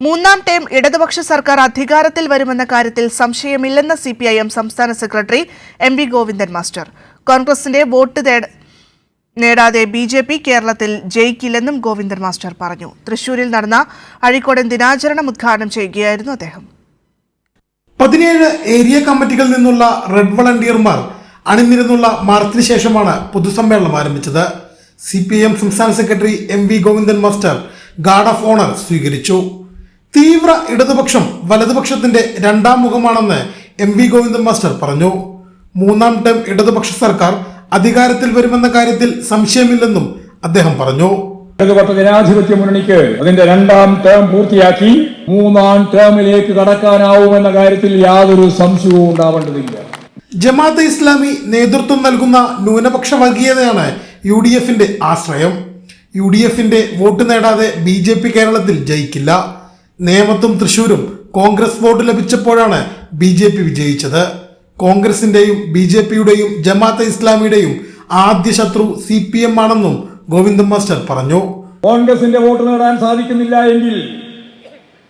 മൂന്നാം ടേം ഇടതുപക്ഷ സർക്കാർ അധികാരത്തിൽ വരുമെന്ന കാര്യത്തിൽ സംശയമില്ലെന്ന സിപിഐഎം സംസ്ഥാന സെക്രട്ടറി എം.വി. ഗോവിന്ദൻ മാസ്റ്റർ. കോൺഗ്രസിന്റെ വോട്ട് നേടാതെ ബിജെപി കേരളത്തിൽ ജയിക്കില്ലെന്നും ഗോവിന്ദൻ മാസ്റ്റർ പറഞ്ഞു. തൃശൂരിൽ നടന്ന അഴീക്കോടൻ ദിനാചരണം ഉദ്ഘാടനം ചെയ്യുകയായിരുന്നു അദ്ദേഹം. 17 ഏരിയ കമ്മിറ്റികളിൽ നിന്നുള്ള റെഡ് വളണ്ടിയർമാർ അണിനിരന്നുള്ള മാർച്ചിന് ശേഷമാണ് പൊതുസമ്മേളനം ആരംഭിച്ചത്. സിപിഐഎം സംസ്ഥാന secretary MV. Govindan master guard of owner സ്വീകരിച്ചു. തീവ്ര ഇടതുപക്ഷം വലതുപക്ഷത്തിന്റെ രണ്ടാം മുഖമാണെന്ന് എം.വി. ഗോവിന്ദൻ മാസ്റ്റർ പറഞ്ഞു. മൂന്നാം ടേം ഇടതുപക്ഷ സർക്കാർ അധികാരത്തിൽ വരുമെന്ന കാര്യത്തിൽ സംശയമില്ലെന്നും അദ്ദേഹം പറഞ്ഞു. ഇടതുപക്ഷ ജനാധിപത്യ മുന്നണിക്ക് അതിന്റെ രണ്ടാം ടേം പൂർത്തിയാക്കി മൂന്നാം ടേമിലേക്ക് കടക്കാനാവുമെന്ന കാര്യത്തിൽ യാതൊരു സംശയവും ഉണ്ടാവേണ്ടതില്ല. ജമാഅത്തെ ഇസ്ലാമി നേതൃത്വം നൽകുന്ന ന്യൂനപക്ഷ വർഗീയതയാണ് UDFന്റെ ആശ്രയം. UDFന്റെ വോട്ട് നേടാതെ BJP കേരളത്തിൽ ജയിക്കില്ല. നേമത്തും തൃശൂരും കോൺഗ്രസ് വോട്ട് ലഭിച്ചപ്പോഴാണ് BJP വിജയിച്ചത്. കോൺഗ്രസിന്റെയും BJPയുടെയും ജമാഅത്തെ ഇസ്ലാമിയുടെയും ആദ്യ ശത്രു CPM ആണെന്നും ഗോവിന്ദൻ മാസ്റ്റർ പറഞ്ഞു. കോൺഗ്രസിന്റെ വോട്ട് നേടാൻ സാധിക്കുന്നില്ല എങ്കിൽ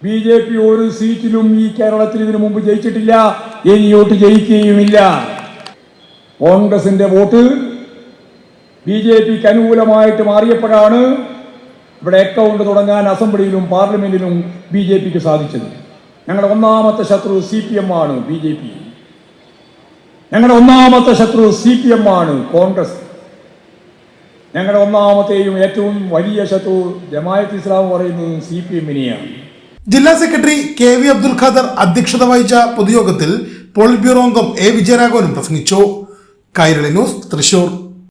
BJP ഒരു സീറ്റിലും ഈ കേരളത്തിൽ ഇതിനു മുമ്പ് ജയിച്ചിട്ടില്ല, ഇനിയോട്ട് ജയിക്കുകയുമില്ല. കോൺഗ്രസിന്റെ വോട്ട് BJPക്ക് അനുകൂലമായിട്ട് മാറിയപ്പോഴാണ് ഇവിടെ അക്കൗണ്ട് തുടങ്ങാൻ അസംബ്ലിയിലും പാർലമെന്റിലും BJPക്ക് സാധിച്ചത്. ഞങ്ങളുടെ ഒന്നാമത്തെ ശത്രു CPM ആണ് BJP. ഞങ്ങളുടെ ഒന്നാമത്തെ ശത്രു CPM ആണ് കോൺഗ്രസ്. ഞങ്ങളുടെ ഒന്നാമത്തെയും ഏറ്റവും വലിയ ശത്രു ജമാഅത്ത് ഇസ്ലാം പറയുന്നത് CPM-നെയാണ്. ജില്ലാ സെക്രട്ടറി KV അബ്ദുൽ ഖാദർ അധ്യക്ഷത വഹിച്ച പൊതുയോഗത്തിൽ പോളിറ്റ് ബ്യൂറോ അംഗം A വിജയരാഘവനും പ്രസംഗിച്ചു. കൈരളി ന്യൂസ്, തൃശൂർ.